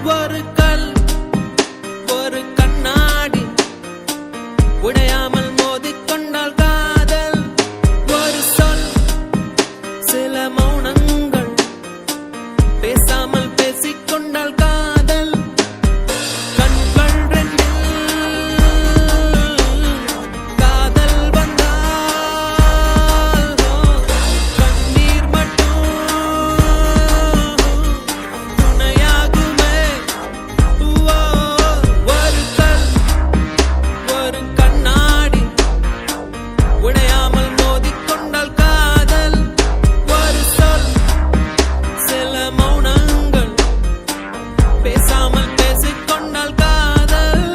ஒரு கல் ஒரு கண்ணாடி உடையாமல் மோதிக்கொண்டால் காதல் ஒரு சொல் சில மௌனங்கள் பேசாமல் பேசிக்கொண்டால் காதல் கண்கள் ரெண்டில் காதல் வந்தால் கண்ணீர் மட்டும் துணையாகுமே ஒரு கல் ஒரு கண்ணாடி உடையாமல் மோதிக்கொண்டால் காதல் ஒரு சொல் சில மௌனங்கள் பேசாமல் பேசிக்கொண்டால் காதல்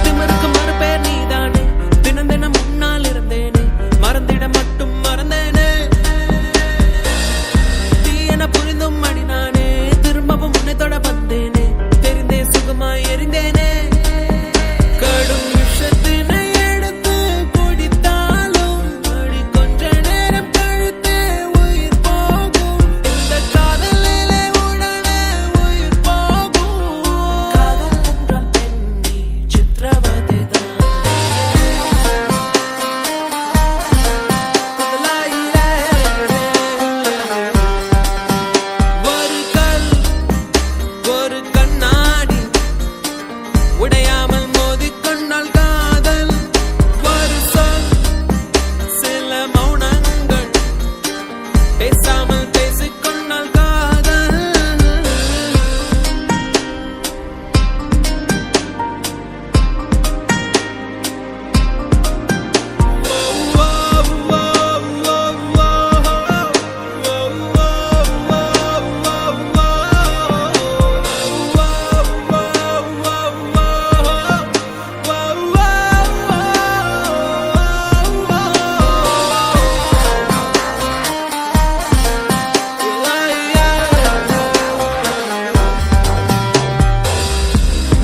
திமிருக்கு மறுபேர் நீதானே தினம் தினம் முன்னால் இருந்தேனே மறந்திட மட்டும் மறந்தேனே தீயென புரிந்தும் அடி நானே திரும்பவும் உன்னை தொட வந்தேனே தெரிந்தே சுகமாய் எரிந்தேனே கடும் விஷத்தினை எடுத்து குடித்தாலும் அடி கொஞ்ச நேரம் கழித்தே உயிர் போகும் இந்த காதலிலே உடனே உயிர் போகும் காதல் என்றால் பெண்ணே சித்திரவதைதான் ஒரு கல் ஒரு கண்ணாடி உடையாமல் மோதிக்கொண்டால் காதல் ஒரு சொல் சில மௌனங்கள் பேசாமல் பேசிக்கொண்டால் காதல்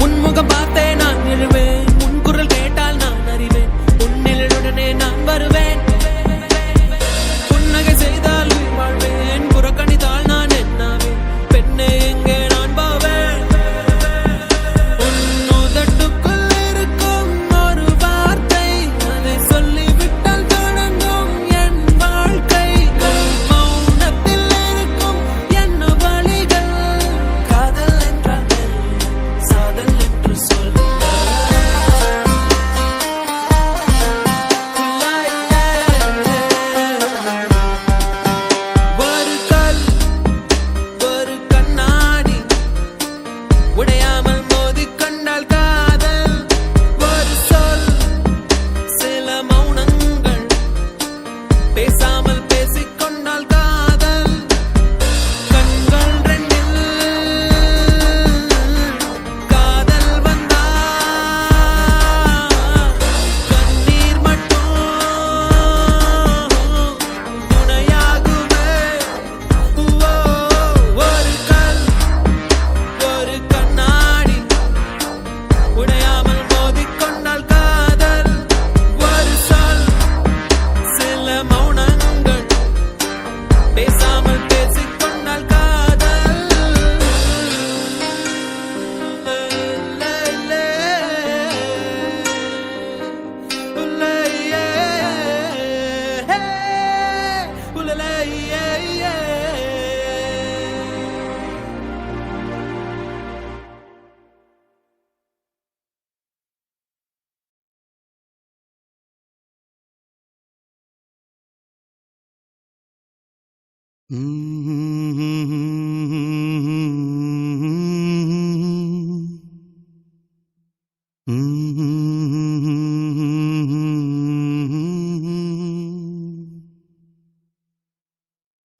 உன்முகம் பார்த்தே நான் எழுவேன் உன் குரல் கேட்டால் நான் அறிவேன் உன்னிலுடனே நான் வருவேன் புன்னகை செய்தால் உயிர் வாழ்வேன் புறக்கணித்தால் நான் என்னாவேன் பெண்ணே எங்கே நான் போவேன் உன் உதட்டுக்குள் இருக்கும் ஒரு வார்த்தை அதை சொல்லிவிட்டால் தொடங்கும் என் வாழ்க்கை மௌனத்தில் இருக்கும் என்ன வழிகள் காதல் என்றால் சாதல் என்று சொல்ல ஒரு கல் ஒரு கண்ணாடி உடையாமல் மோதிக்கொண்டால் காதல் ஒரு சொல் சில மௌனங்கள் பேசாமல் பேசிக்கொண்டால் காதல் கண்கள் ரெண்டில் காதல் வந்தால் கண்ணீர் மட்டும் துணையாகுமே ஒரு கல் ஒரு கண்ணாடி உடையாமல் மோதிக்கொண்டால் காதல் ஒரு சொல் சில மௌனங்கள் பேசாமல் பேசிக்கொண்டால் காதல்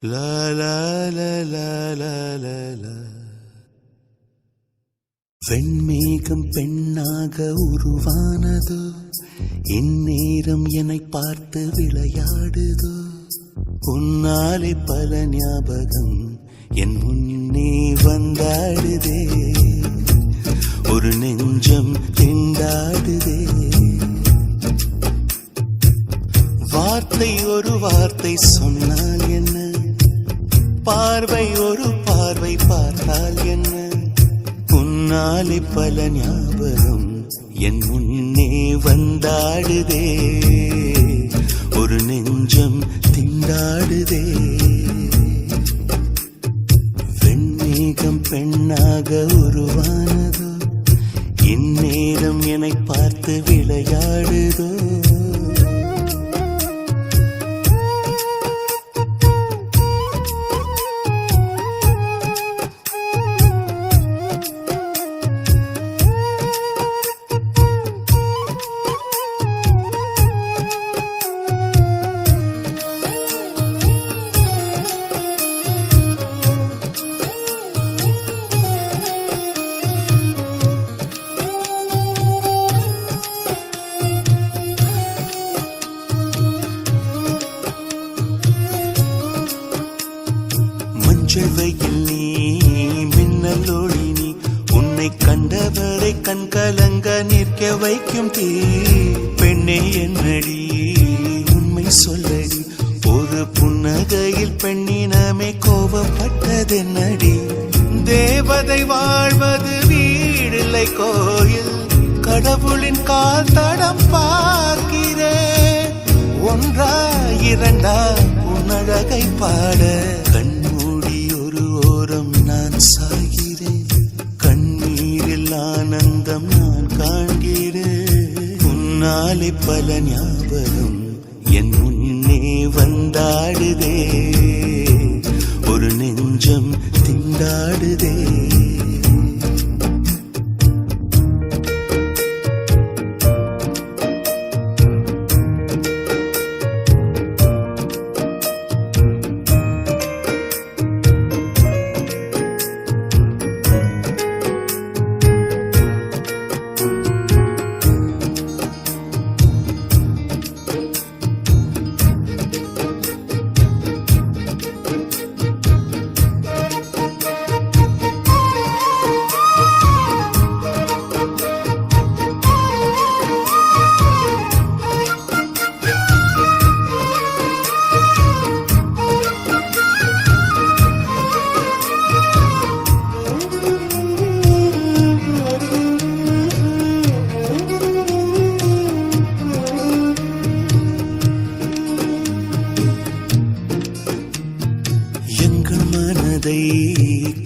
La la la la la la la. வெண்மேகம் பெண்ணாக உருவானதோ இந்நேரம் என்னை பார்த்து விளையாடுதோ, உன்னாலே பல ஞாபகம் என் முன்னே வந்தாடுதே, ஒரு நெஞ்சம் திண்டாடுதே. வார்த்தை ஒரு வார்த்தை சொன்னால் என்ன, பார்வை ஒரு பார்வை பார்த்தால் என்ன, உன்னாலே பல ஞாபகம் என் முன்னே வந்தாடுதே, ஒரு நெஞ்சம் திண்டாடுதே. வெண்மேகம் பெண்ணாக உருவானதோ, இந்நேரம் என்னை பார்த்து விளையாடுதோ. செவ்வையில் நீ மின்னல் ஒளி நீ, உன்னை கண்டவரை கண் கலங்க நிற்க வைக்கும் தீ. பெண்ணே என்னடி உண்மை சொல்லடி, ஒரு புன்னகையில் பெண்ணினமே கோபப்பட்டதென்னடி. தேவதை வாழ்வது வீடில்லை கோயில், கடவுளின் கால் தடம் பார்க்கிறேன். ஒன்றா இரண்டா உன்னழகை பாட கண்மூடி ஒரு ஓரம் நான் சாகிறேன். கண்ணீரில் ஆனந்தம் நான் காண்கிறேன். உன்னாலே பல ஞாபகம் என் முன்னே வந்தாடுதே, ஒரு நெஞ்சம் திண்டாடுதே.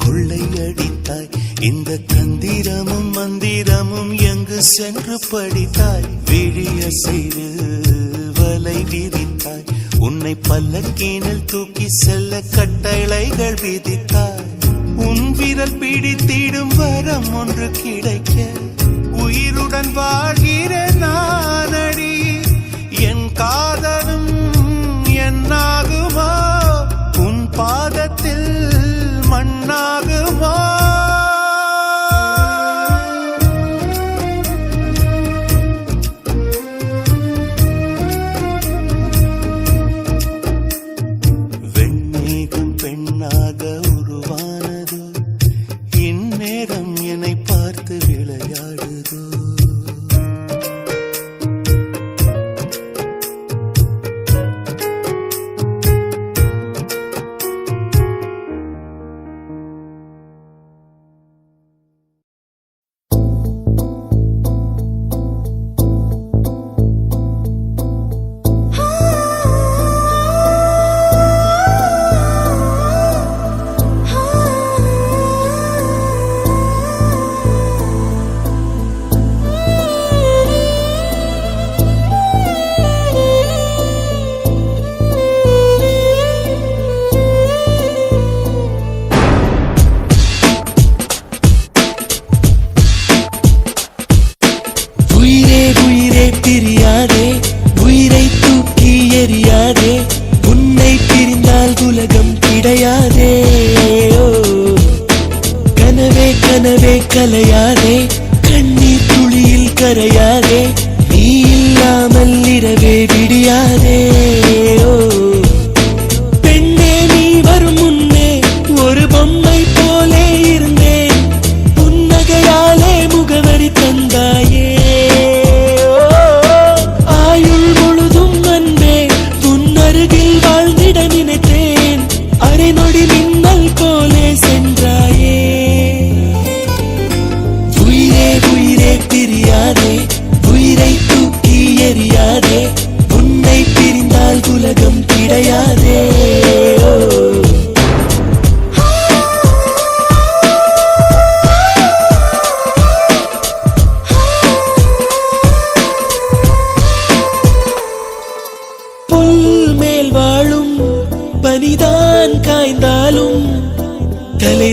கொள்ளையடித்தாய், இந்த தந்திரமும் மந்திரமும் எங்கு சென்று படித்தாய். விழிய செய்து வலை விதித்தாய், உன்னை பல்லக்கீனில் தூக்கி செல்ல கட்டளைகள் விதித்தாய். உன் விரல் பிடித்திடும் வரம் ஒன்று கிடைக்க உயிருடன் வாழ்கிற நானடி. என் காதலும் என்னாகுமா, உன் பாதத்தில் மண்ணாகுமா. வெண்மேகம் பெண்ணாக உருவானதோ, இந்நேரம் என்னை பார்த்து விளையாடுதோ. பிரியாதே, உயிரை தூக்கி எறியாதே, உன்னை பிரிந்தால் உலகம் கிடையாதே. கனவே கனவே கலையாதே, கண்ணீர் துளியில் கரையாதே, நீ இல்லாமல்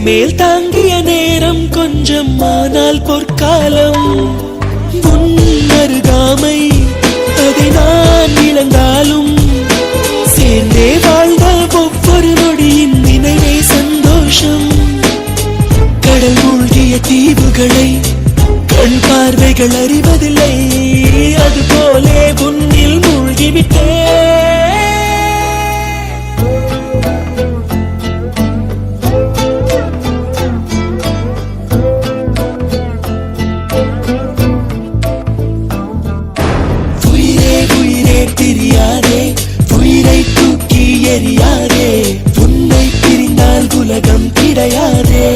மேல் தாங்கிய நேரம் கொஞ்சம் ஆனால் பொற்காலம் அருகாமை அதை நான் இழந்தாலும் சேர்ந்தே வாழ்ந்த ஒவ்வொரு நொடியின் நினைவே சந்தோஷம் கடல் மூழ்கிய தீவுகளை கண் பார்வைகள் அறிவதில்லை அதுபோலே உன்னில் மூழ்கிவிட்டே தெரியாதே உயிரை தூக்கி எறியாதே உன்னை பிரிந்தால் உலகம் கிடையாதே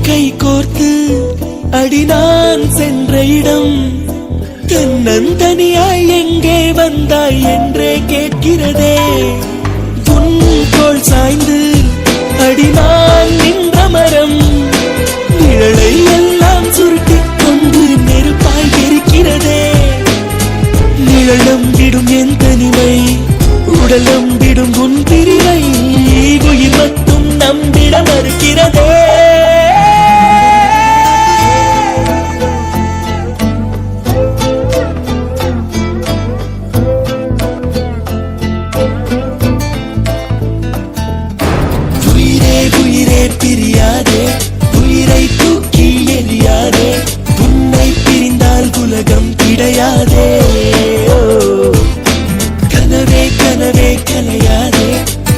கை கோர்த்து அடி நான் சென்ற இடம் தன்னந்தனியாய் எங்கே வந்தாய் என்றே கேட்கிறதே உன் தோள் சாய்ந்து அடி நான் நின்ற மரம் நிழலை எல்லாம் சுருட்டிக் கொண்டு நெருப்பாய் இருக்கிறதே நிழலம் விடும் என் தனிமை உடலம் விடும் உன் பிரிவை உயிர் மட்டும் நம்பிட மறுக்கிறதே பிரியாதே உயிரை தூக்கி எறியாதே உன்னை பிரிந்தால் உலகம் கிடையாதே கனவே கனவே கலையாதே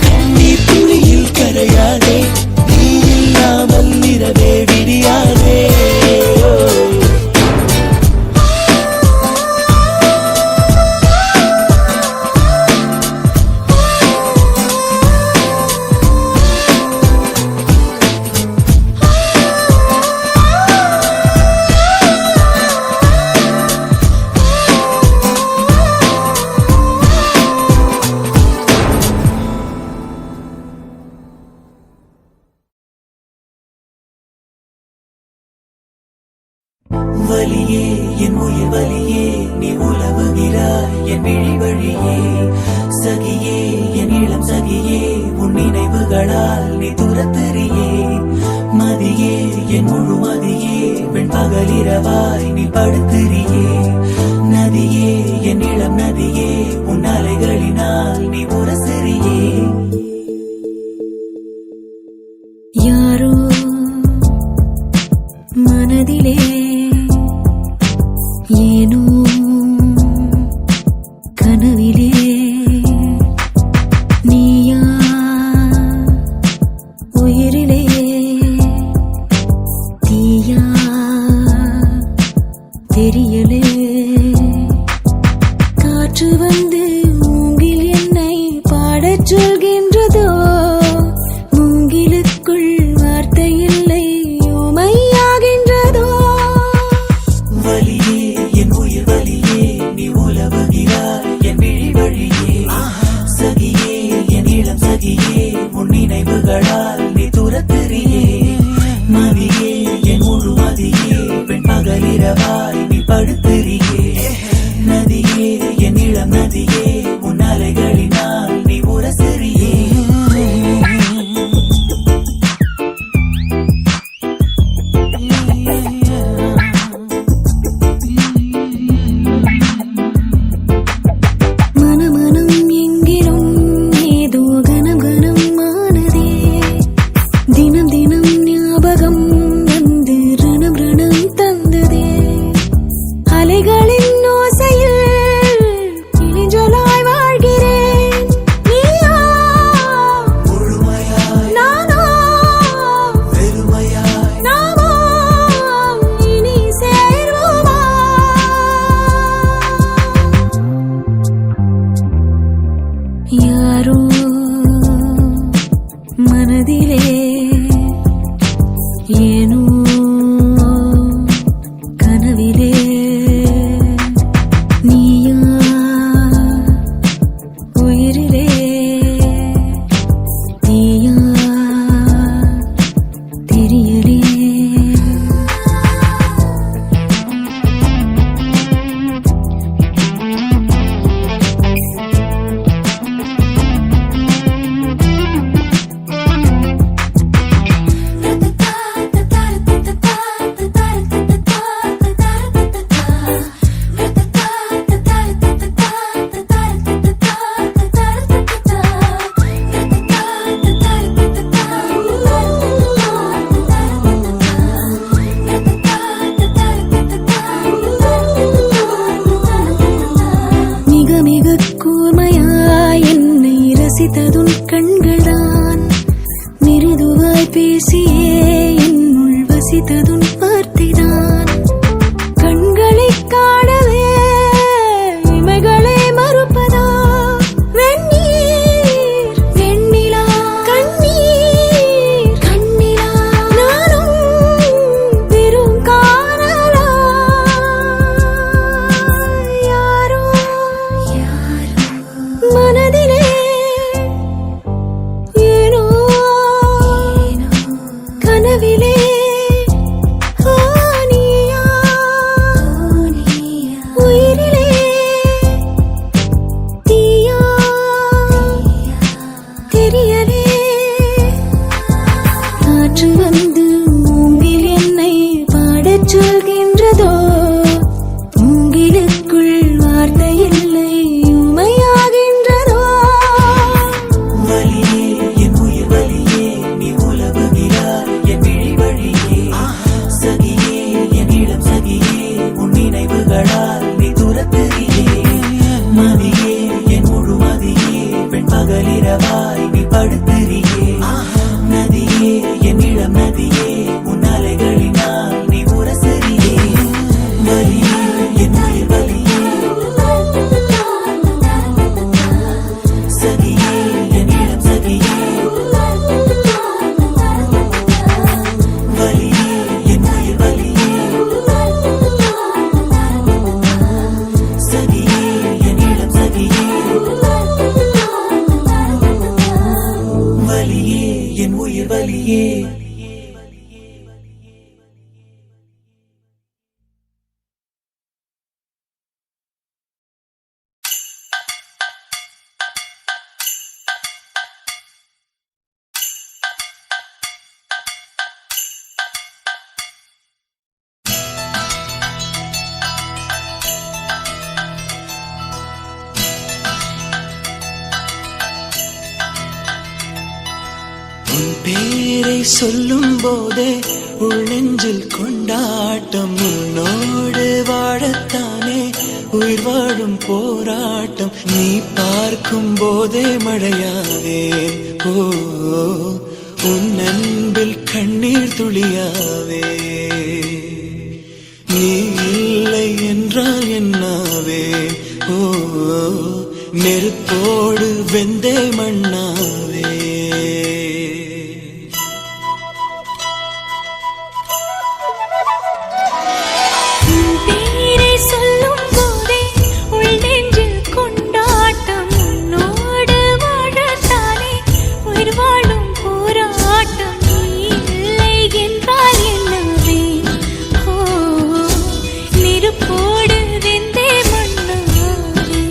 கண்ணீர் துளியில் கரையாதே நீ இல்லாமல் இரவே விடியாதே வலியே என் உயிர் வலியே நீ உலவுகிறாய் என் விழி வழியே சகியே என் இளம் சகியே உன் நினைவுகளால் நீ துரத்தெறியே மதியே என் முழு மதியே பெண் பகலிரவாய் நீ படுத்திரியே நதியே என் இளம் நதியே உன் அலைகளினால் நீ உரசெறியே யாரோ மனதிலே ஏனோ கனவிலே நீயா உயிரிலே தீயா தெரியலே காற்று வந்து மூங்கில் என்னை பாடச் சொல்கின்றதோ மூங்கிலுக்குள் வார்த்தை இல்லை ஊமையாகின்றதோ வலியே என் உயிர் வலியே நீ உலவுகிறாய் என் விழி வழியே சகியே என் இளம் சகியே உன் நினைவுகளால் நீ துரத்தெறியே மதியே என் முழு மதியே பெண் பகலிரவாய் நீ படுத்திரியே நதியே என் இளம் நதியே உன் அலைகளினால் நீ உரசெறியே ஏனோ கனவிலே நீயா உயிரிலே தீயா தெரியலே மிக கூர்மையாய் என்னை ரசித்ததுன் கண்கள்தான் மிருதுவாய் பேசியே என்னுள் வசித்ததுன் வார்த்தைதான் கண்களை காணவே இமைகளை மறுப்பதா வெந்நீர் வெண்ணிலா கண்ணீர் கண்ணிலா நானும் வெறும் காணலா யாரோ மனதிலே ஏனோ கனவிலே நீயா உயிரிலே தீயா தெரியலே காற்று வந்து மூங்கில் என்னை பாடச் சொல்கின்றதோ மூங்கிலுக்குள் வார்த்தை இல்லை உமையாகின்றதோ வலியே என் உயிர் வலியே நீ உலவுகிறாய் என் விழி வழியே சகியே என் இளம் சகியே உன் நினைவுகளால் நீ துரத்துறியே மதியே என் முழு மதியே பெண் பகலிரவாய் நீ படுத்துறியே நதியே என் இளம் நதியே உன் அலைகளினால் நீ உரசுறியே வலியே என் உயிர் வலியே சகியே என் இளம் சகியே வலியே என் உயிர் வலியே சகியே என் இளம் சகியே வலியே என் உயிர் வலியே உன் பேரை சொல்லும் போதே உள்ளெஞ்சில் கொண்டாட்டம் உன்னோடு வாழத்தானே உயிர் வாழும் போராட்டம் நீ பார்க்கும் போதே மழையாவேன் ஓ உன் அன்பில் கண்ணீர் துளியாவே நீ இல்லை என்றால் என்னாவே ஓ நெருப்போடு வெந்தே மண்ணாவே பேரை சொல்லும் போதே உள்ளெஞ்சில் கொண்டாட்டம் உன்னோடு வாழத்தானே உயிர் வாழும் போராட்டம் நீ இல்லை என்றால் என்னவே ஓ நெருப்போடு வெந்தே மண்ணாவே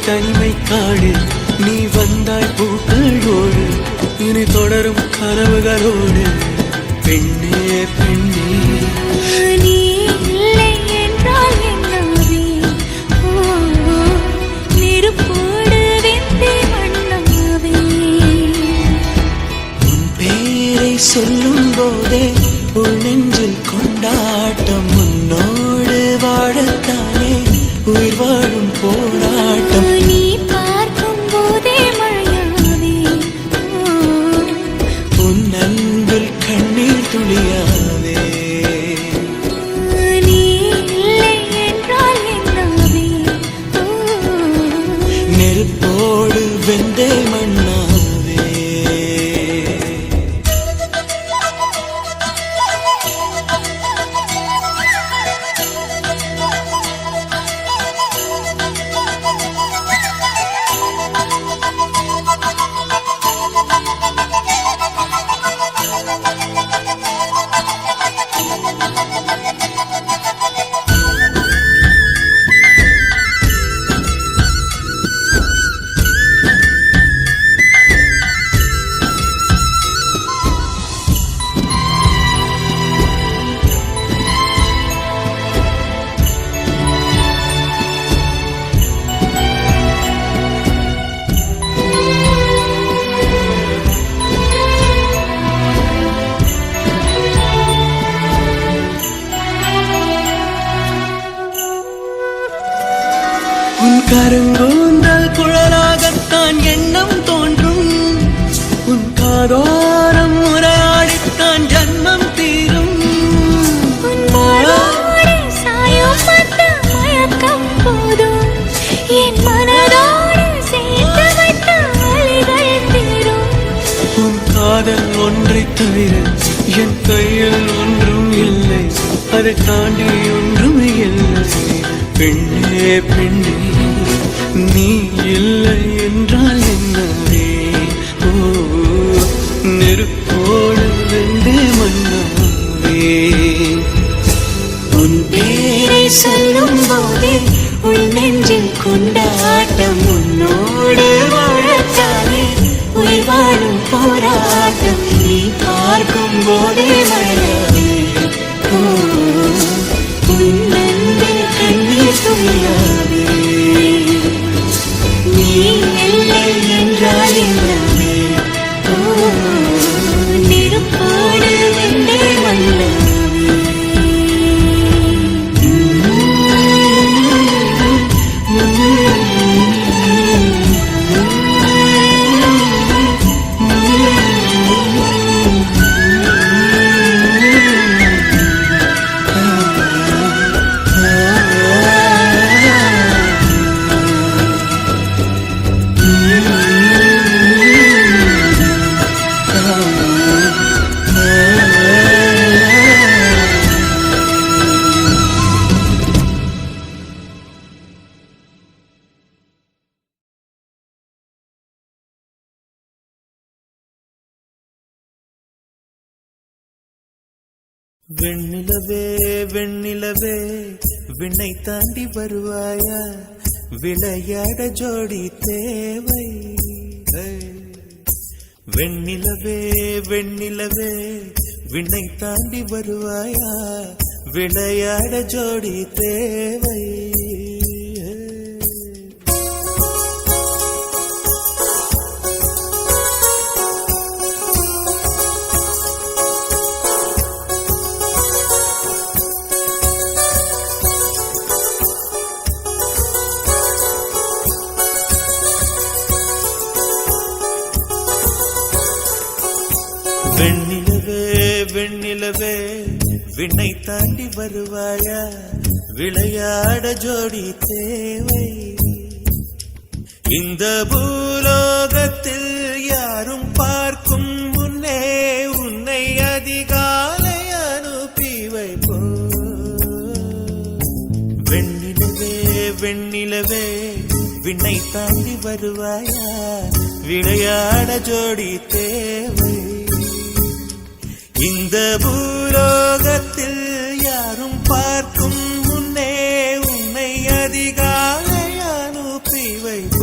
தனிமை காடு நீ வந்தாய் பூக்களோடு இனி தொடரும் கனவுகளோடு பெண்ணே பெண்ணே நீ இல்லை என்றால் என்னாவே நெருப்போடு வெந்தே மண்ணாவே உன் பேரை சொல்லும் போதே உன் நெஞ்சில் கொண்டாட்டம் உன்னோடு வாழத்தானே உயிர் வாழும் போராட்டம் நீ பார்க்கும் போதே மழையாவே உன் அன்பில் கண்ணீர் துளியாவே நீ இல்லை என்றால் என்னாவே நெருப்போடு வெந்தே மண்ணாவே உன் கருங்கூந்தல் குழலாகத்தான் எண்ணம் தோன்றும் உன் காதோரம் உரையாடித்தான் ஜன்மம் தீரும் உன்னோடு சாயப்பட்ட மயக்கம் போதும் என் மனதோடு சேர்த்து வைத்த வலிகள் தீரும் உன் காதல் ஒன்றை தவிர என் கையில் ஒன்றும் இல்லை அதை தாண்டி ஒன்றும் இல்லை பெண்ணே பெண்ணே நீ இல்லை என்றால் என்னவே ஓ நெருப்போடு வெந்தே மண்ணாவே உன் பேரை சொல்லும் போதே உன் நெஞ்சில் கொண்டாட்டம் உன்னோடு வாழத்தானே உயிர் வாழும் போராட்டம் நீ பார்க்கும் போதே மழையாவே ஓ உன் அன்பில் கண்ணீர் துளியாவே நீ இல்லை என்றால் என்னவே ஓ நெருப்போடு வெந்தே மண்ணாவே வெண்ணிலவே வெண்ணிலவே விண்ணை தாண்டி வருவாயா விளையாட ஜோடி தேவை வெண்ணிலவே வெண்ணிலவே விண்ணை தாண்டி வருவாயா விளையாட ஜோடி தேவை வெண்ணிலவே வெண்ணிலவே விண்ணை தாண்டி வருவாயா விளையாட ஜோடி தேவை இந்த பூலோகத்தில் யாரும் பார்க்கும் முன்னே உன்னை அதிகாலை அனுப்பி வைப்போ வெண்ணிலவே வெண்ணிலவே விண்ணை தாண்டி வருவாயா விளையாட ஜோடி தேவை இந்த பூலோகத்தில் யாரும் பார்க்கும் முன்னே உன்னை அதிகாலை அனுப்பி வைப்போ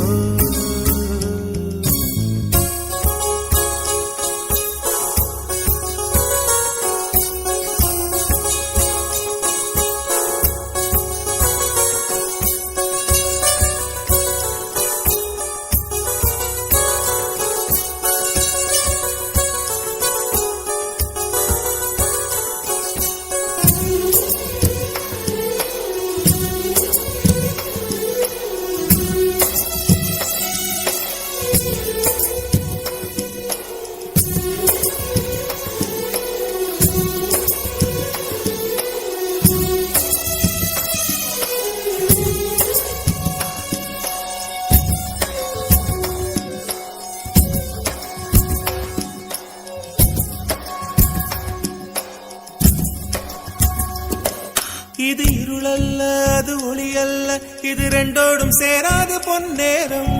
இது இருளல்ல அது ஒளி அல்ல, இது ரெண்டோடும் சேராது பொன்னேரம்.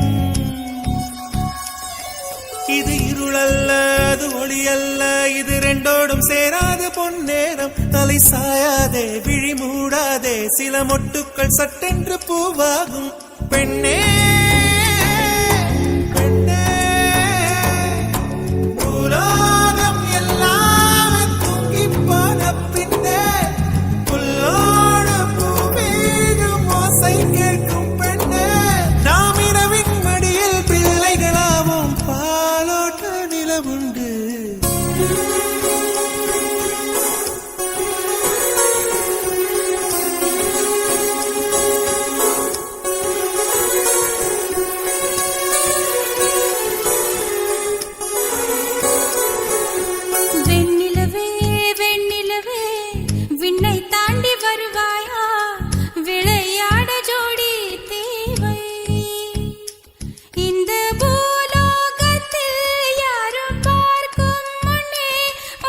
இது இருளல்ல அது ஒளி அல்ல, இது ரெண்டோடும் சேராது பொன்னேரம். தலை சாயாதே விழி மூடாதே, சில மொட்டுக்கள் சட்டென்று பூவாகும். பெண்ணே பெண்ணே, பூலோகம் எல்லாம் தூங்கி போன பின்னே புல்லோடு பூவீழும் ஓசை கேட்கும் பெண்ணே. நாம் இரவின் மடியில் பிள்ளைகளாவும் பாலோட்ட நிலவுண்டு. வெண்ணிலவே வெண்ணிலவே விண்ணை தாண்டி வருவாயா, விளையாட ஜோடி தேவை. இந்த பூலோகத்தில் யாரும் பார்க்கும் முன்னே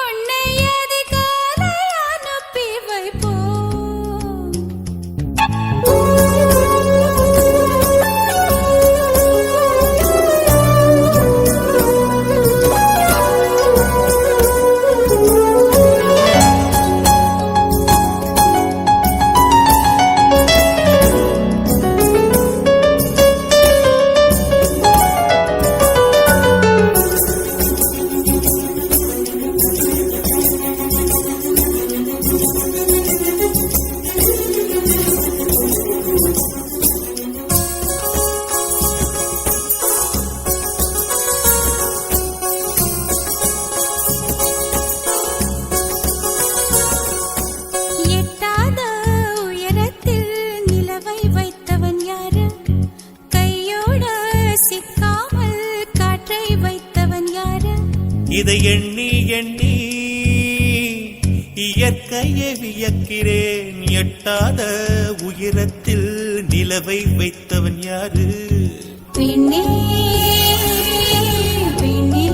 உன்னை அதிகாலை அனுப்பி எட்டாத உயரத்தில் நிலவை வைத்தவன் யாரு, கையோட சிக்காமல் காற்றை வைத்தவன் யாரு. இதை எண்ணி எண்ணி இயற்கையை வியக்கிறேன். எட்டாத உயரத்தில் நிலவை வைத்தவன் யாரு. பெண்ணே பெண்ணே,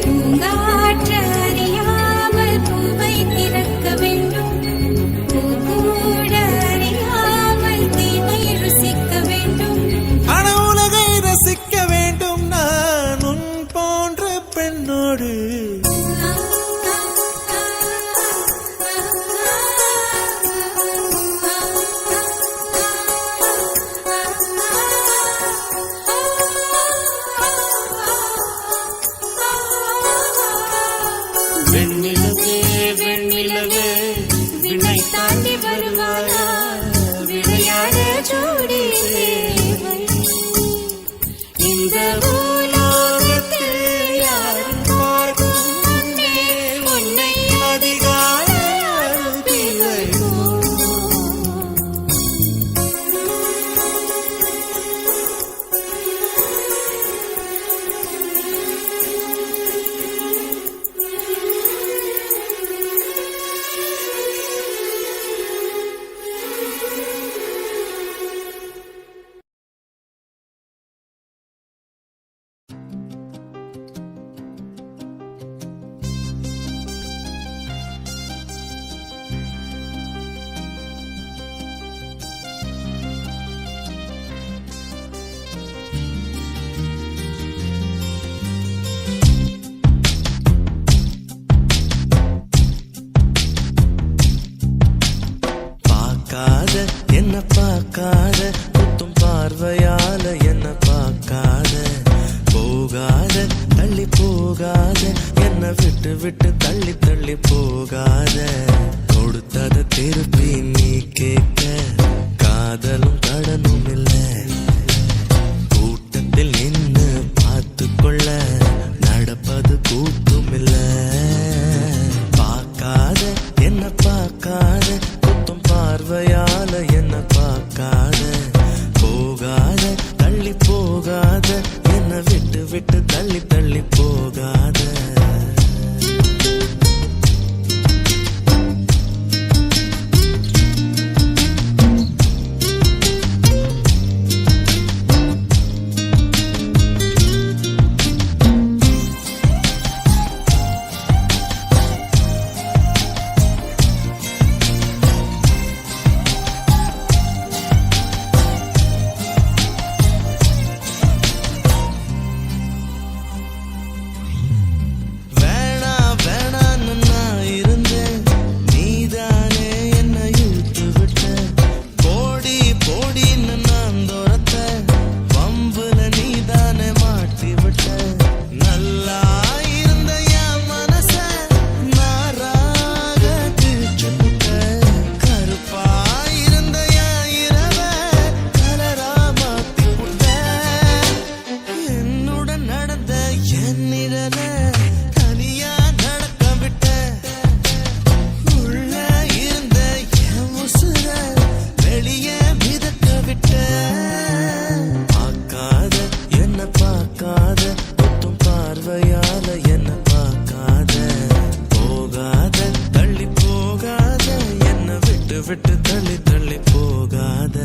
பூங்காற்று அறியாமல் பூவை திறக்க வேண்டும், பூக்கூட அறியாமல் தீவை ருசிக்க வேண்டும். ஆன உலகை ரசிக்க வேண்டும் நான் உன் போன்ற பெண்ணோடு. வெண்ணிலவே வெண்ணிலவே விண்ணை தாண்டி வருவாயா, விளையாட ஜோடி தேவை. இந்த பூலோகத்தில் யாரும் பார்க்கும் முன்னே உன்னை அதிகாலை அனுப்பி வைப்போம். பார்க்காத என்ன பார்க்காத, குத்தும் பார்வையால என்ன பார்க்காத. போகாத தள்ளி போகாத, என்ன விட்டு விட்டு தள்ளி தள்ளி போகாத. கொடுத்தத திருப்பி நீ கேட்க, காதலும் கடனும் இல்ல. கூட்டத்தில் நின்னு பார்த்து கொள்ள, நடப்பது கூத்தும் இல்ல. பார்க்காத என்ன பார்க்காத, குத்தும் பார்வையால என்ன பார்க்காத. போகாத தள்ளி போகாத, என்ன விட்டு விட்டு தள்ளி தள்ளி போகாத. போகாத குத்தும் பார்வையால என்ன பார்க்காத போகாத தள்ளி போகாத என்ன விட்டு விட்டு தள்ளி தள்ளி போகாத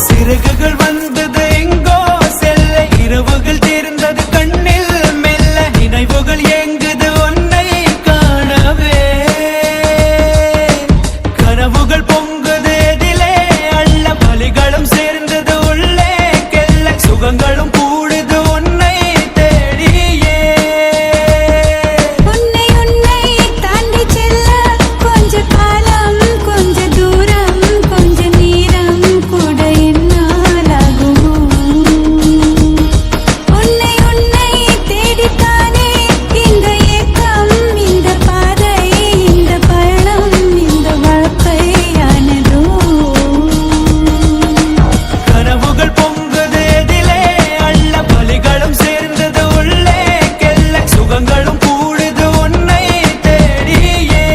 சிறகுகள் வந்தது எங்கோ செல்ல இரவுகள் தேர்ந்தது கண்ணில் மெல்ல நினைவுகள் ஏங்குது உன்னை காணவே கனவுகள் பொங்குது எதிலே அள்ள வலிகளும் சேர்ந்தது உள்ளே கெல்ல சுகங்களும் கூடுது உன்னை தேடியே உன்னை தாண்டி செல்ல கொஞ்ச காலம் கொஞ்ச தூரம் கொஞ்ச நேரம் கூட என்னாலாகுமோ உன்னை தேடித்தானே இந்த ஏக்கம் இந்த பாதை இந்த பயணம் இந்த வாழ்க்கையானதோ கனவுகள் பொங்குது எதிலே அள்ள வலிகளும் சேர்ந்தது உள்ளே கெல்ல சுகங்களும் கூடுது உன்னை தேடியே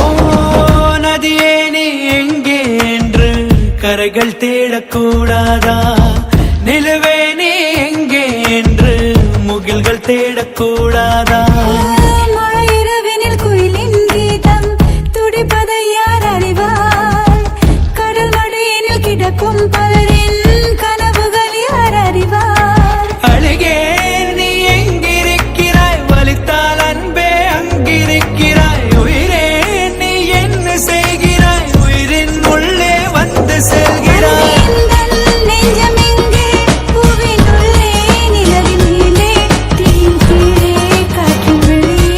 ஓ நதியே நீ எங்கே என்று கரைகள் தேடக்கூடாதா நிலவே நீ எங்கே என்று முகில்கள் தேடக்கூடாதா மழையிரவினில் குயிலின் கீதம் துடிப்பதை யார் அறிவார் கடல் மடியினில் கிடக்கும் பலரின் கனவுகள் யார் அறிவார் அழகே நீ எங்கிருக்கிறாய் வலித்தால் அன்பே அங்கிருக்கிறாய் உயிரே நீ என்ன செய்கிறாய் உயிரின் உள்ளே வந்து செல்கிறாய் எந்தன் நெஞ்சம் எங்கே பூவின் உள்ளே நிலவின் மேலே தீயின் கீழே காற்றின் வெளியே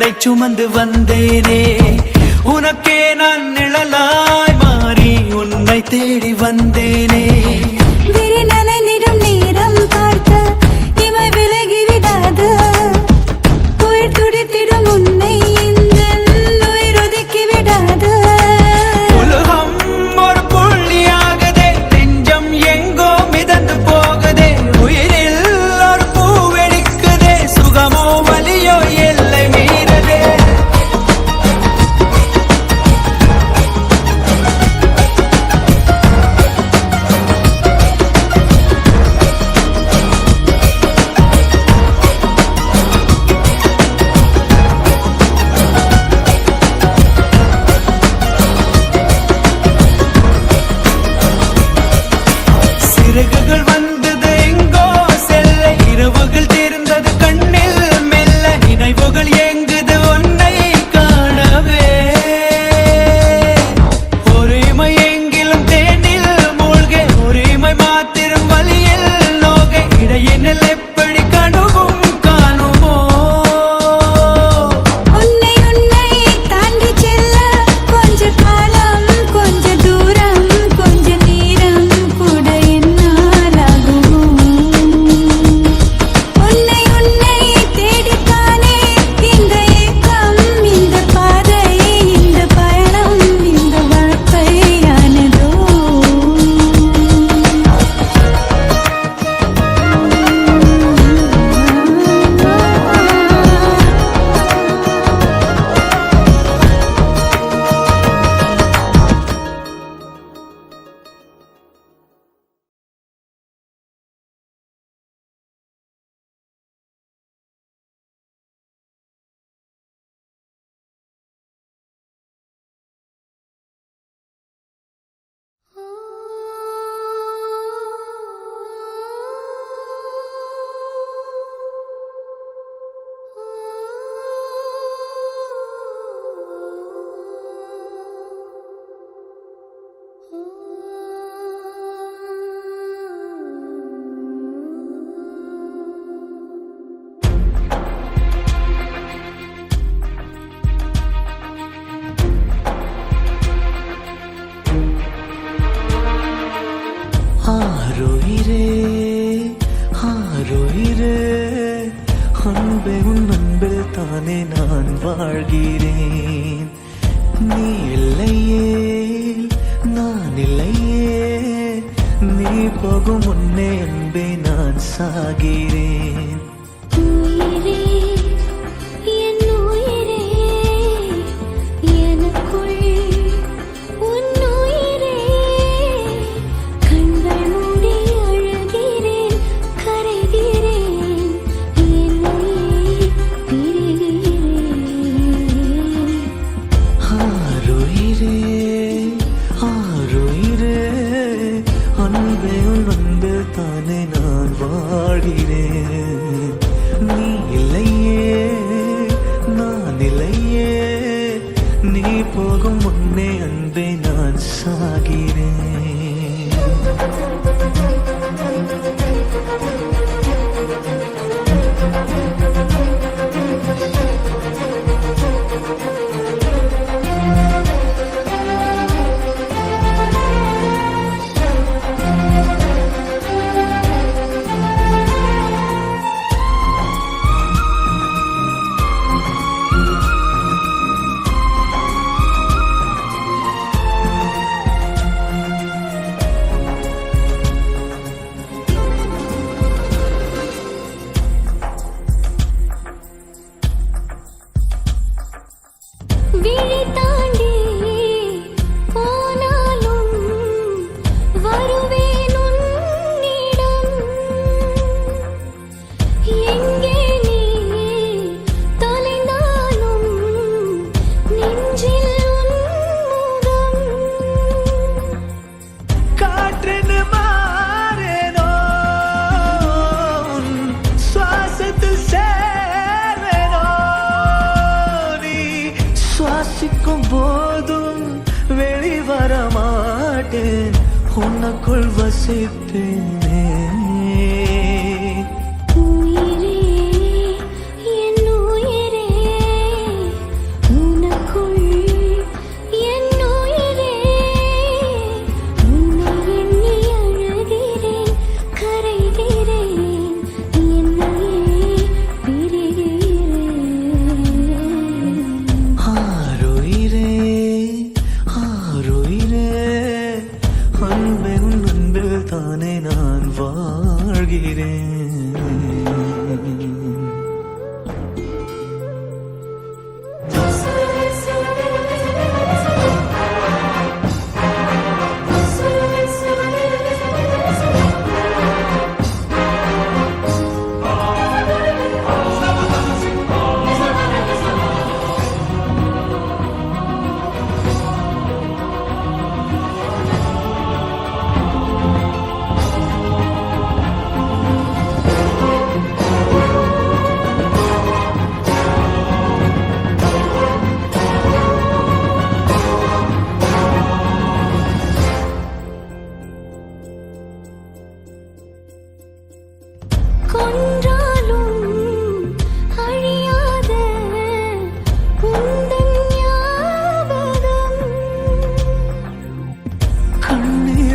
சுடலை சுமந்து வந்தேனே உனக்கே நான் நிழலாய் மாறி உன்னை தேடி வந்தேனே விரி நனைந்திடும் நேரம் பார்த்து இமை விலகி விடாது உயிர் துடித்திடும் உன்னை இந்த உயிர் ஒதுக்கி விடாது உலகம் ஒரு புள்ளியாகதே நெஞ்சம் எங்கோ மிதந்து போகுதே உயிரில் ஒரு பூ வெடிக்குதே சுகமோ வலியோ எல்லை மீறதே சிறகுகள் வந்தது எங்கோ செல்ல இரவுகள் தீர்ந்தது கண்ணில் மெல்ல நினைவுகள் ஏங்குது உன்னை காணவே ஒருமை எங்கிலும் தேனில் மூழ்க ஒருமை மாத்திரம் வழியில் நோக இடையினில் எப்படி கனவும் காணுமோ உன்னை தாண்டி செல்ல கொஞ்ச காலம் கொஞ்ச தூரம் கொஞ்ச நேரம் கூட என்னால் ஆகுமோ உன்னை தேடித்தானே இந்த ஏக்கம் இந்த பாதை இந்த பயணம் இந்த வாழ்க்கையானதோ ஆரோயிரே ஆரோயிரே அன்பே உன் அன்பில் தானே நான் வாழ்கிறேன் நீ இல்லையே நான் இல்லையே நீ போகும் முன்னே அன்பே நான் சாகிறேன் உயிரே என் உயிரே எனக்குள் உன் உயிரே கண்கள் மூடி அழுகிறேன் கரைகிறேன் என்னையே பிரிகிறேன் ஆரோயிரே ஆரோயிரே அன்பே உன் அன்பில் தானே நான் வாழ்கிறேன் நீ இல்லையே நான் இல்லையே நீ போகும் முன்னே அன்பே நான் சாகிறேன் விழி தாண்டி போனாலும் வருவேன் உன்னிடம் எங்கே நீ தொலைந்தாலும் நெஞ்சில் உன் முகம் காற்றென்னு மாறேனோ உன் சுவாசத்தில் சேர்வேனோ நீ சுவாசிக்கும் போதும் வெளிவர மாட்டேன் உனக்குள் வசிப்பேனே உயிரே என் உயிரே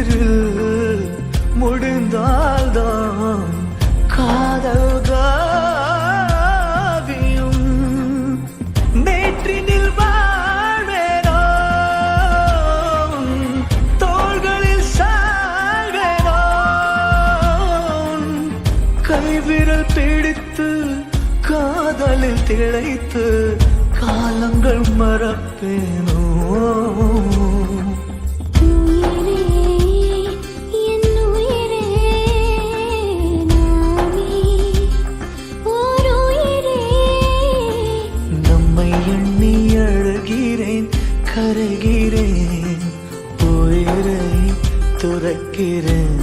உயிரில் முடிந்தால்தான் காதல் காவியம் நேற்றினில் வாழ்வேனோ தோள்களில் சாழ்வேனோ கைவிரல் பிடித்து காதலில் திளைத்து காலங்கள் மறப்பேனோ கரைகிறேன் உயிரை துறக்கிறேன்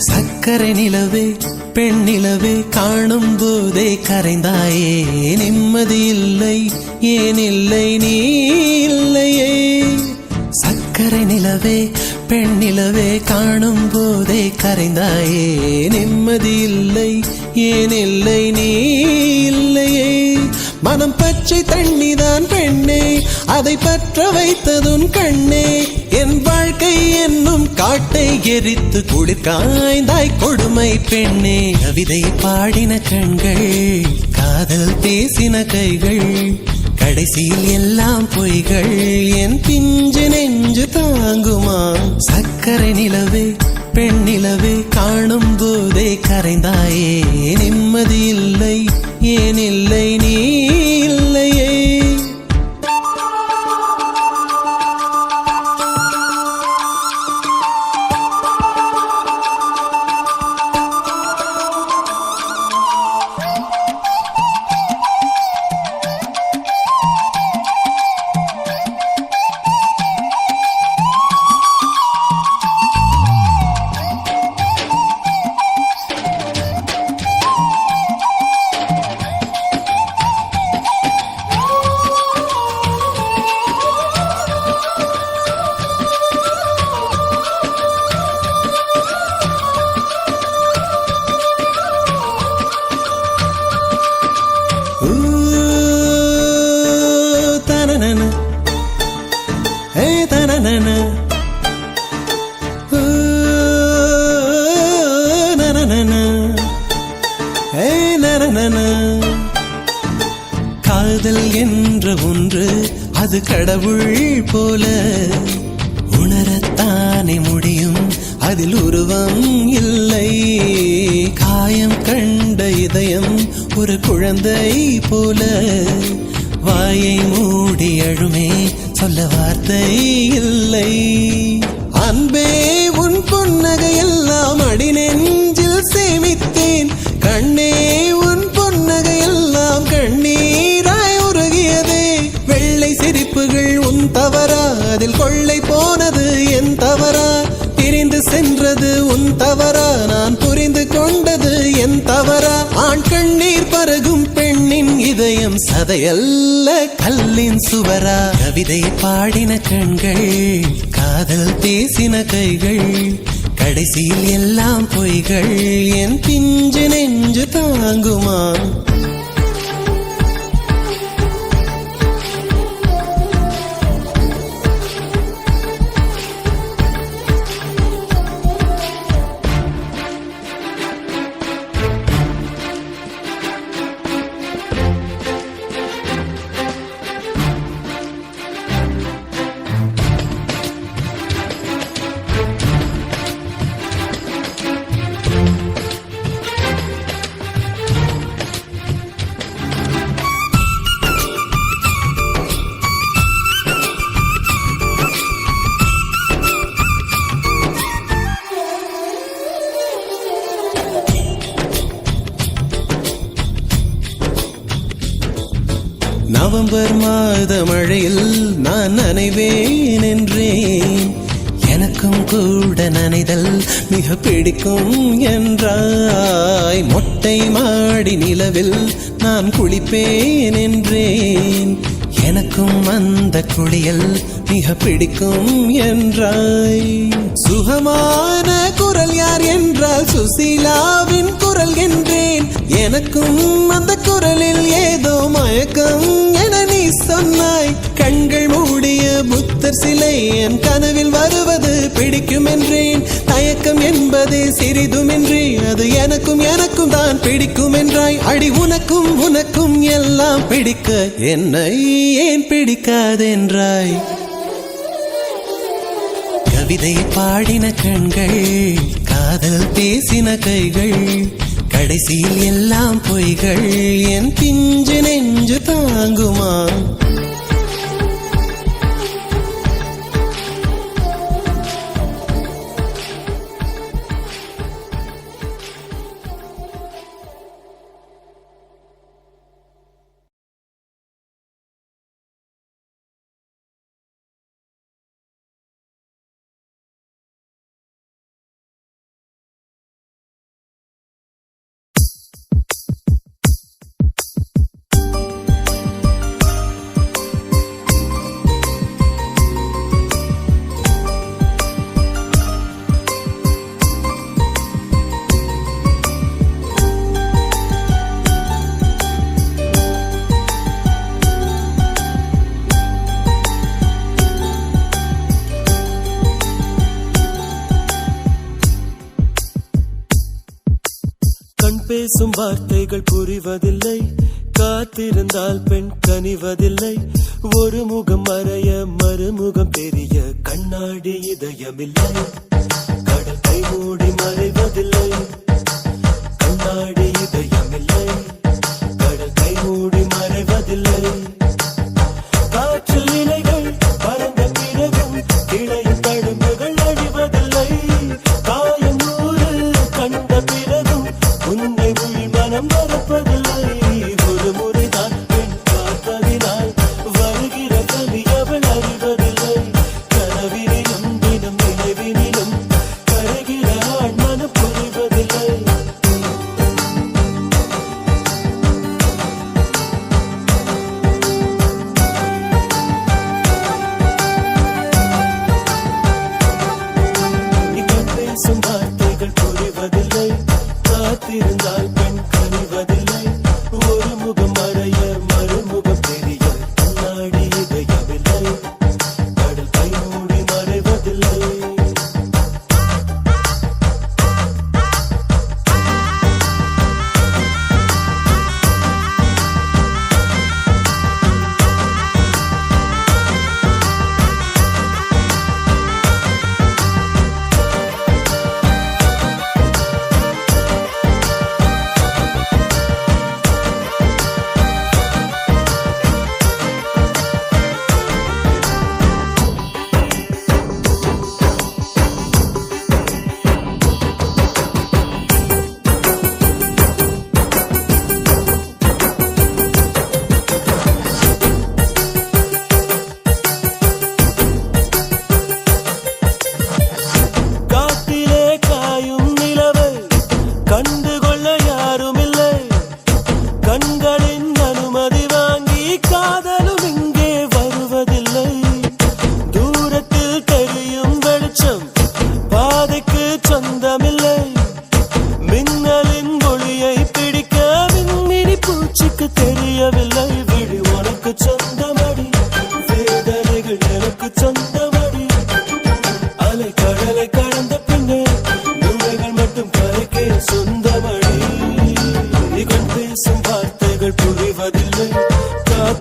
சக்கரை நிலவே பெண் நிலவே காணும் போதே கரைந்தாயே நிம்மதி இல்லை ஏன் இல்லை நீ இல்லையே சக்கரை நிலவே பெண் நிலவே காணும் போதே கரைந்தாயே நிம்மதி இல்லை ஏன் இல்லை நீ இல்லையே மனம் பச்சை தண்ணிதான் பெண்ணே அதை பற்ற வைத்ததுன் கண்ணே என் வாழ்க்கை என்னும் காட்டை எரித்து குளிர்காய்ந்தாய் கொடுமை பெண்ணே கவிதை பாடின கண்கள் காதல் பேசின கைகள் கடைசியில் எல்லாம் பொய்கள் என் பிஞ்சு நெஞ்சு தாங்குமா சக்கரை நிலவே பெண் நிலவே காணும் போதே கரைந்தாயே நிம்மதி இல்லை ஏன் இல்லை நீ இல்லையே காதல் என்ற ஒன்று அது கடவுள் போல உணரத்தானே முடியும் அதில் உருவம் இல்லை காயம் கண்ட இதயம் ஒரு குழந்தை போல வாயை மூடி அழுமே சொல்ல வார்த்தை இல்லை அன்பே உன் புன்னகை எல்லாம் அடி நெஞ்சில் சேமித்தேன் என் தவறா? ஆண் கண்ணீர் பருகும் பெண்ணின் இதயம் சதையல்ல கல்லின் சுவரா? கவிதை பாடின கண்கள், காதல் பேசின கைகள், கடைசியில் எல்லாம் பொய்கள். என் பிஞ்சு நெஞ்சு தாங்குமா? நவம்பர் மாத மழையில் நான் நனைவேன் என்றேன். எனக்கும் கூட நனைதல் மிக பிடிக்கும் என்றாய். மொட்டை மாடி நிலவில் நான் குளிப்பேன் என்றேன். எனக்கும் அந்த குளியல் மிக பிடிக்கும் என்றாய். சுகமான குரல் யார் என்றால் சுசீலாவின் குரல் என்றேன். எனக்கும் அந்த குரலில் ஏதோ மயக்கம் என நீ சொன்னாய். கண்கள் மூடிய புத்தர் சிலை என் கனவில் வருவது பிடிக்கும் என்றேன். தயக்கம் என்பதே சிறிதுமின்றி அது எனக்கும் எனக்கும் தான் பிடிக்கும் என்றாய். அடி உனக்கும் உனக்கும் எல்லாம் பிடிக்க என்னை ஏன் பிடிக்காதென்றாய். கவிதை பாடின கண்கள், காதல் பேசின கைகள், கடைசியில் எல்லாம் பொய்கள். என் பிஞ்சு நெஞ்சு தாங்குமா? பேசும் வார்த்தைகள் புரிவதில்லை. காத்திருந்தால் பெண் கனிவதில்லை. ஒரு முகம் மறைய மறுமுகம் தெரிய கண்ணாடி இதயமில்லை. கடல் கை மூடி மறைவதில்லை. கண்ணாடி இதயமில்லை. கடல் கை மூடி மறைவதில்லை. காற்றில் இலைகள் பறந்த பிறகும் கிளையின் தழும்புகள் அழிவதில்லை. காயம் நூறு கண்ட பிறகும் உன்னை உள் மனம் மறப்பதில்லை. ஒரு முறைதான் பெண் பார்ப்பதினால் வருகிற கவி அவள் அறிவதில்லை. கனவினிலும் தினம் நினைவினிலும் கருகிற ஆண் மனம் புரிவதில்லை. பேசும் வார்த்தைகள் புரிவதில்லை. காத்திருந்தால் பெண் கனிவதில்லை. ஒரு முகம் மறைய மறுமுகம் தெரிய கண்ணாடி இதயமில்லை. கடல் கை மூடி மறைவதில்லை.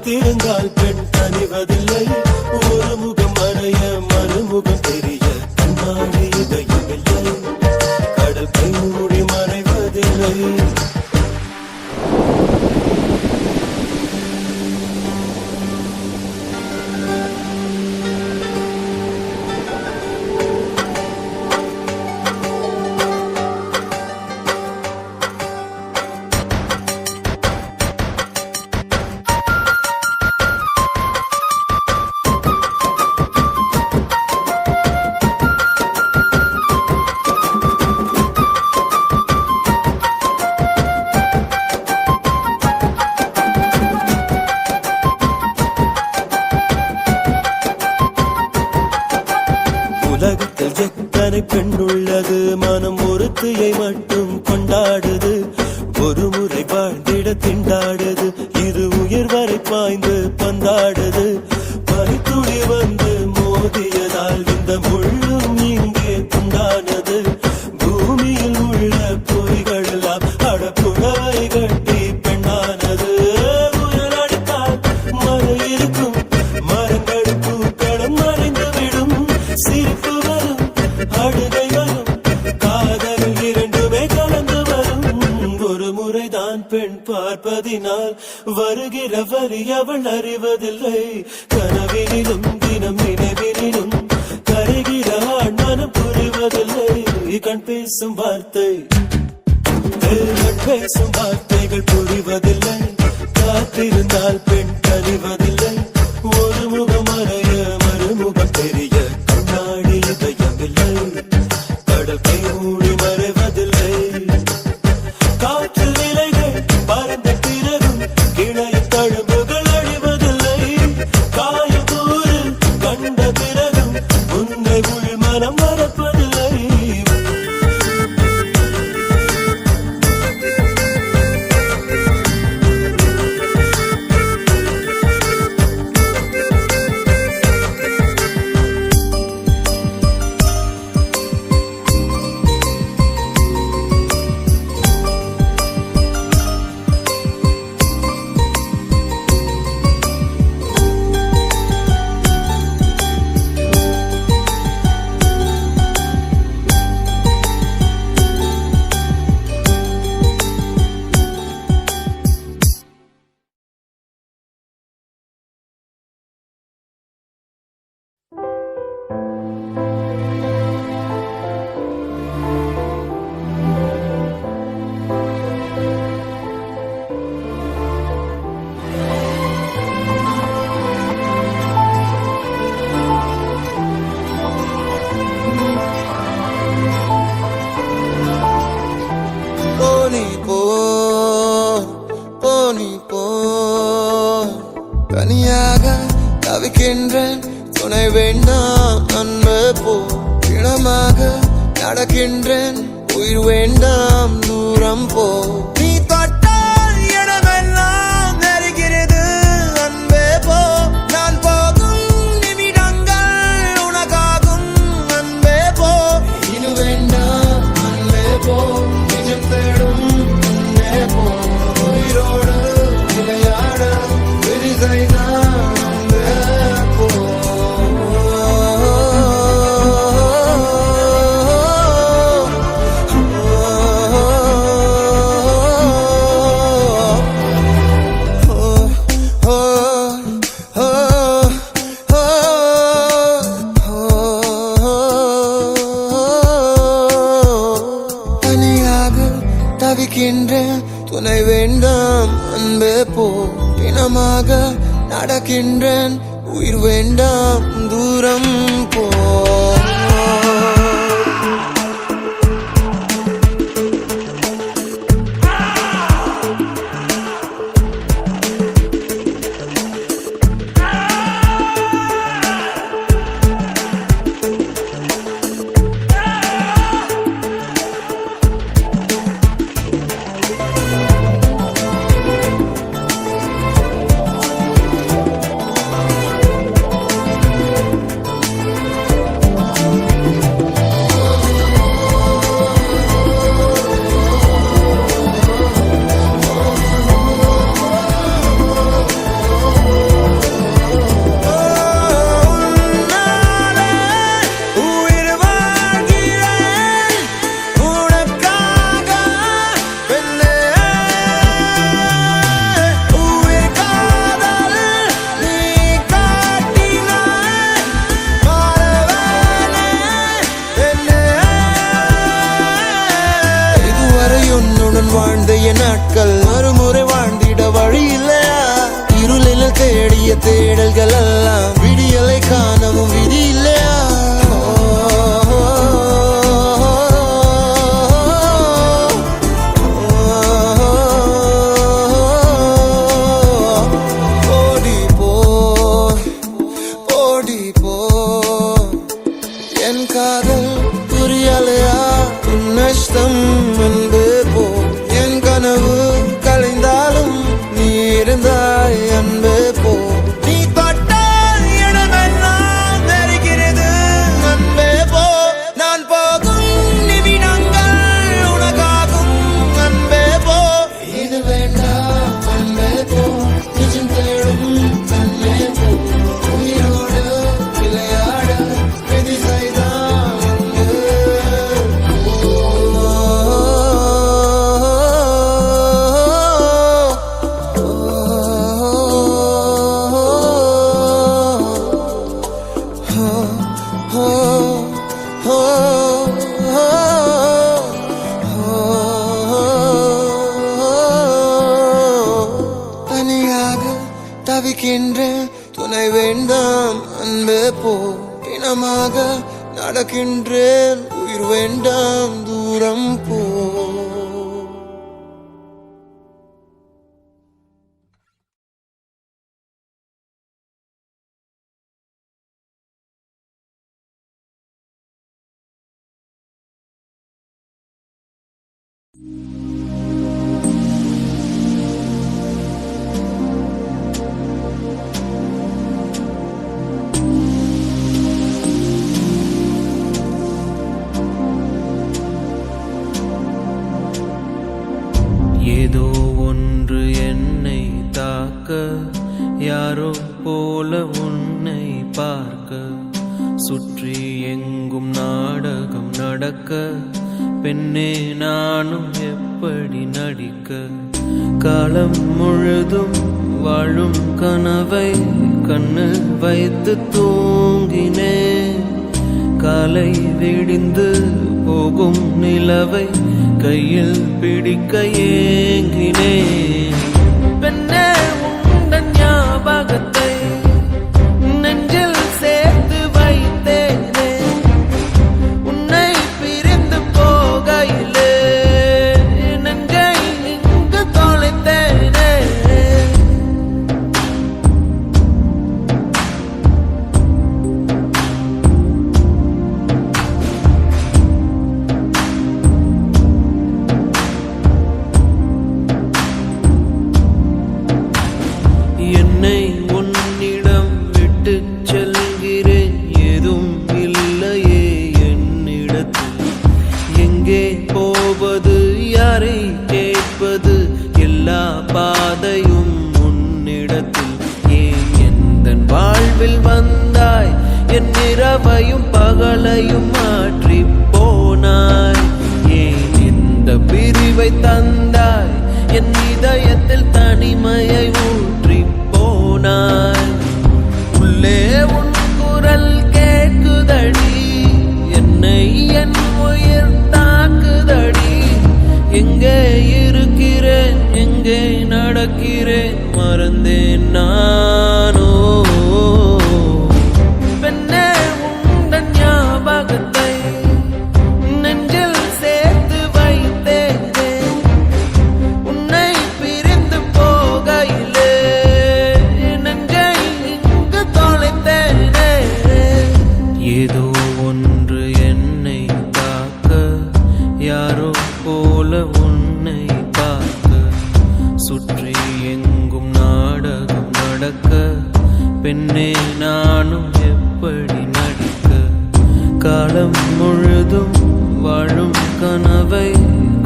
காத்திருந்தால் பெண் கனிவதில்லை. ஒரு முகம் மறைய மறுமுகம் தெரிய கண்ணாடி இதயமில்லை. கடல் கை மூடி மறைவதில்லை. உலகத்தில் எத்தனை பெண் உள்ளது, மனம் ஒருத்தியை மட்டும் கொண்டாடுது. ஒரு முறை வாழ்ந்திட திண்டாடுது, இது உயிர் வரை பாய்ந்து பந்தாடுது. பனித்துளி வந்து மோதியதால் இந்த முள்ளும் இங்கே துண்டானது. பூமியில் உள்ள பொய்கள் எல்லாம் அடப்புடவை கட்டி பெண்ணானது. புயல் அடித்தால் மழை இருக்கும், மரங்கள் பூக்களும் மறைந்து விடும். சிரிப்பு வரும், அழுகை வரும், காதல் இரண்டுமே கலந்து வரும். ஒரு முறைதான் பெண் பார்ப்பதினால் வருகிற வரி அவள் அறிவதில்லை. கனவினிலும் தினம் நினைவினிலும் கரைகிற ஆண் மனம் புரிவதில்லை. கண் பேசும் வார்த்தை பேசும் வார்த்தைகள் புரிவதில்லை. காத்திருந்தால் பெண் கனிவதில்லை. ஒரு முகம் மறைய மறுமுகம் தெரிய கண்ணாடி இதயமில்லை. கடல் கை மூடி மறைவதில்லை. காற்றில் இலைகள் பறந்த பிறகும் கிளைய தழும்புகள் அழிவதில்லை. காயக்கூறு கண்ட பிறகும் உன்னை உள் மனம் மறப்பதில்லை. தனியாக தவிக்கின்றேன், துணை வேண்டாம் அன்பு போ. இனமாக நடக்கின்றேன், உயிர் வேண்டாம் தூரம் போ. நீ தொட்டால் இடமெல்லாம் நெருகிறது அன்பே போ. நான் போகும் நிமிடங்கள் உனக்காகும் அன்பே போ. இனி வேண்டாம் அன்பே போ, நிஜம் தேடும் அன்பே போ. உயிரோடு விளையாட விரிசைதான் அன்பே போ. தவிக்கின்றேன், துணை வேண்டாம் அன்பே போ. இனமாக நடக்கின்றேன், உயிர் வேண்டாம் தூரம் போ. தேடிய நாட்கள் மறுமுறை வாழ்ந்திட வழி இல்லையா? இருளில் தேடிய தேடல்கள் எல்லாம் விடியலை காணவும் விதி இல்லையா? ஓடி போ ஓடி போ என் காதல் புரியலையா? உன் நஷ்டம் அன்பே போ. என் கனவு கலைந்தாலும் நீ இருந்தாய் அன்பே போ. நீ தொட்டால் இடமெல்லாம் தெரிகிறது அன்பே போ. நான் போகும் நிமிடங்கள் உனக்காகும் அன்பே போ. இது வேண்டாம் அன்பே போ. நிஜம் தேடும் அன்பே போ. உயிரோடு விளையாட விதி செய்தான் அன்பே போ. தனியாக தவிக்கின்றேன் துணை வேண்டாம் அன்பே போ. பிணமாக நடக்கின்றேன் உயிர் வேண்டாம் தூரம் போ. ஏதோ ஒன்று என்னை தாக்க, யாரோ போல உன்னை பார்க்க, சுற்றி எங்கும் நாடகம் நடக்க, பெண்ணே நானும் எப்படி நடிக்க? காலம் முழுதும் வாழும் கனவை கண்ணு வைத்து தூங்கினேன். காலை விடிந்து போகும் நிலவை கையில் பிடிக்க ஏங்கினேன். பெண்ணே உந்தன் ஞாபகத்தை நெஞ்சில் சேர்த்து வைத்தேனே. உன்னை பிரிந்து போகையிலே நெஞ்சை இங்கு தொலைத்தேனே. என்னை உன்னிடம் விட்டு செல்கிறேன், ஏதும் இல்லையே என்னிடத்தில். எங்கே போவது, யாரை கேட்பது, எல்லா பாதையும் உன்னிடத்தில். ஏன் எந்தன் வாழ்வில் வந்தாய், என் இரவையும் பகலையும் மாற்றி போனாய். ஏன் இந்த பிரிவை தந்தாய், என் இதயத்தில் தனிமையை ஊற்றி போனாய். உள்ளே உன் குரல் கேட்குதடி, என்னை என் உயிர் தாக்குதடி. எங்கே இருக்கிறேன், எங்கே நடக்கிறேன், மறந்தேன் நானோ. பெண்ணே உந்தன் ஞாபகத்தை நெஞ்சில் சேர்த்து வைத்தேனே. உன்னை பிரிந்து போகையிலே நெஞ்சை இங்கு தொலைத்தேனே. ஏதோ ஒன்று என்னை தாக்க, யாரோ போல உன்னை பார்க்க, சுற்றி எங்கும் நாடகம் நடக்க, பெண்ணே நானும் எப்படி நடிக்க? காலம் முழுதும் வாழும் கனவை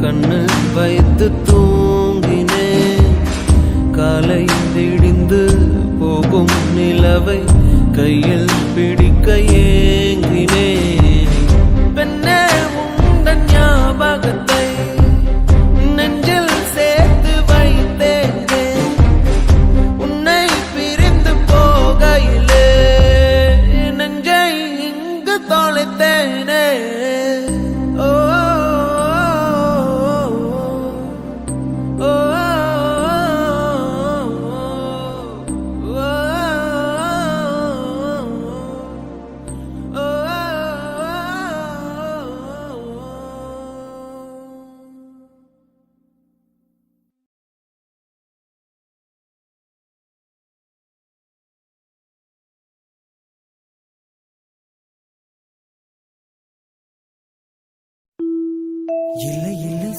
கண்ணு வைத்து தூங்கினேன். காலை விடிந்து போகும் நிலவை கையில் பிடிக்க ஏங்கினேன். பெண்ணே உந்தன் ஞாபகத்தை நெஞ்சில் சேர்த்து வைத்தேனே. உன்னை பிரிந்து போகையிலே நெஞ்சை இங்கு தொலைத்தேனே. ஓ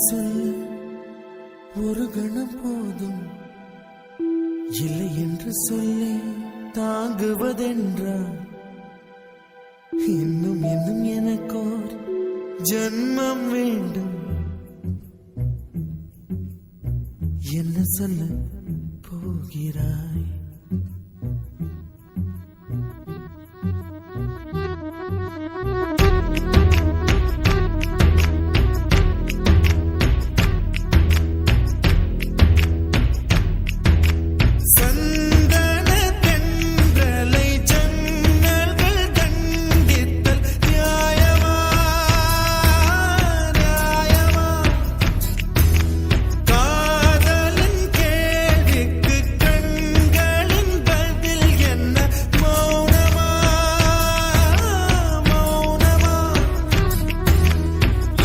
சொல்ல ஒரு கணம் போதும், இல்லை என்று சொல்லி தாங்குவதென்றால் இன்னும் இன்னும் எனக்கோர் ஜன்மம் வேண்டும். என்ன சொல்ல போகிறாய்? சந்தன தென்றலை ஜன்னல்கள் கண்டித்தல் நியாயமா நியாயமா? காதலின் கேள்விக்கு கண்களின் பதில் என்ன? மௌனமா மௌனமா?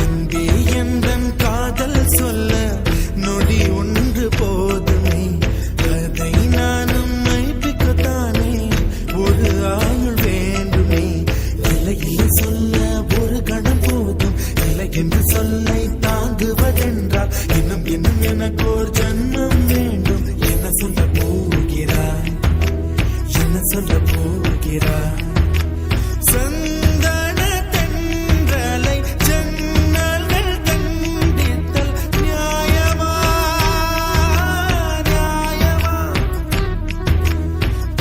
அங்கே எந்தன் காதல் சொல்ல நொடி ஒன்று போதுமே, அதை நானும் மைப்பிக்கத்தானே ஒரு ஆயுள் வேண்டுமே. இல்லை இல்லை சொல்ல ஒரு கணம் போதும், இல்லை என்று சொல்லை தாங்குவதென்றால் இன்னும் இன்னும் எனக்கு ஒரு ஜன்மம் வேண்டும். என்ன சொல்ல போகிறாய்? என்ன சொல்ல போகிறாய்? சந்தன தென்றலை ஜன்னல்கள் கண்டித்தல் நியாயமா நியாயமா?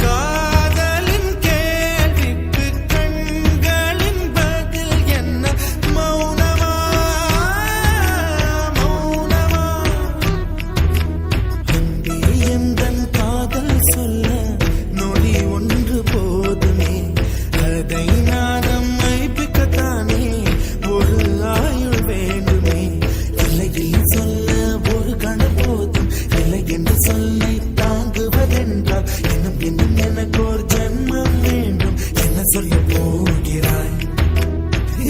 காதலின் கேள்விக்கு கண்களின் பதில் என்ன? மௌனமா மௌனமா? அன்பே எந்தன் காதல் சொல்ல நொடி ஒன்று போதுமே, அதை நானும் மைப்பிக்கத்தானே ஒரு ஆயுள் வேண்டுமே. இல்லை இல்லை சொல்ல ஒரு கணம் போதும், இல்லை என்று சொல்லை தாங்குவதென்றால் இன்னும் இன்னும் எனக்கு ஒரு ஜன்மம் வேண்டும். என்ன சொல்ல போகிறாய்?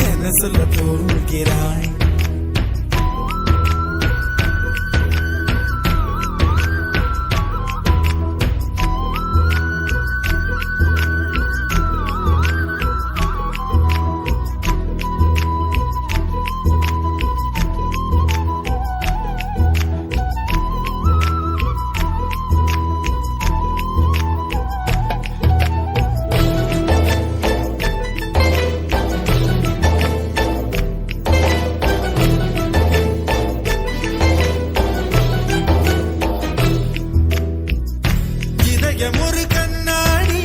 என்ன சொல்ல போகிறாய்? இதயம் ஒரு கண்ணாடி,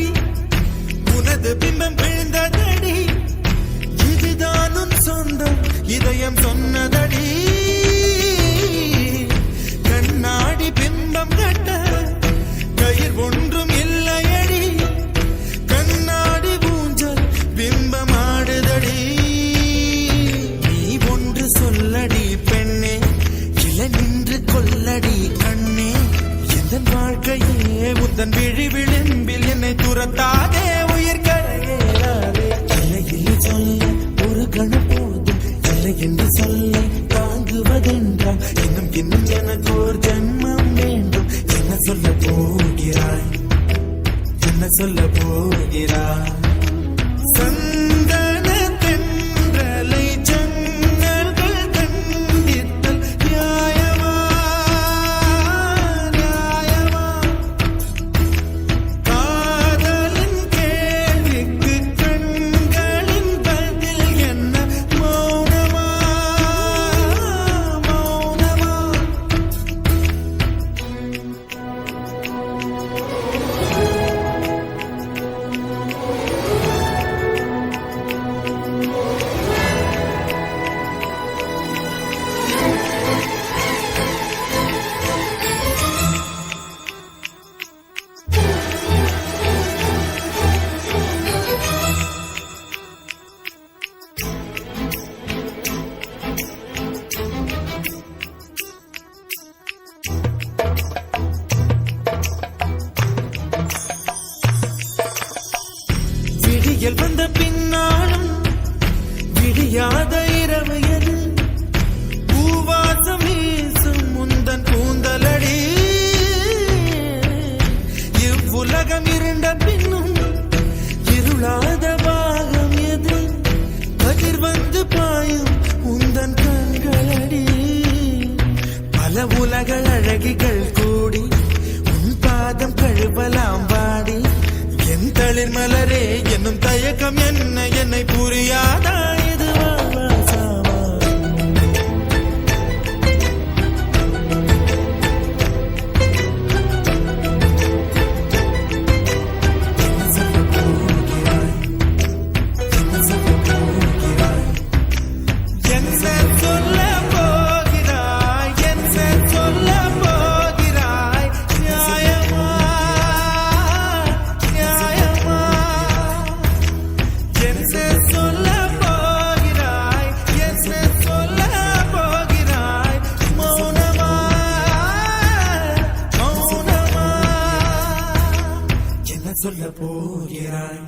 உனது பிம்பம் விழுந்ததடி, இதுதான் உன் சொந்தம் இதயம் சொன்னதடி. கண்ணாடி பிம்பம் கட்ட கயிர் ஒன்றும் இல்லையடி, கண்ணாடி ஊஞ்சல் பிம்பம் ஆடுதடி. நீ ஒன்று சொல்லடி பெண்ணே, இல நின்று கொல்லடி கண்ணே. எந்த வாழ்க்கையே உந்தன் விழி விளிம்பில் என்னை துரத்தாதே, உயிர் கரையேறாதே. இல்லை இல்லை சொல்ல ஒரு கணம் போதும், இல்லை என்று சொல்ல தாங்குவதென்றால் இன்னும் இன்னும் எனக்கு ஒரு ஜன்மம் வேண்டும். என்ன சொல்ல போகிறாய்? என்ன சொல்ல போகிறாய்? சந்தன தென்றலை ஜன்னல்கள் கண்டித்தல் நியாயமா நியாயமா? காதலின் கேள்விக்கு கண்களின் பதில் என்ன? மௌனமா மௌனமா? உலக அழகிகள் கூடி உன் பாதம் கழுவலாம் வாடி என் தளிர் மலரே என்னும் தயக்கம் என்ன என்னை புரியாதா இது வாசாவா சொல்ல போகிறாய்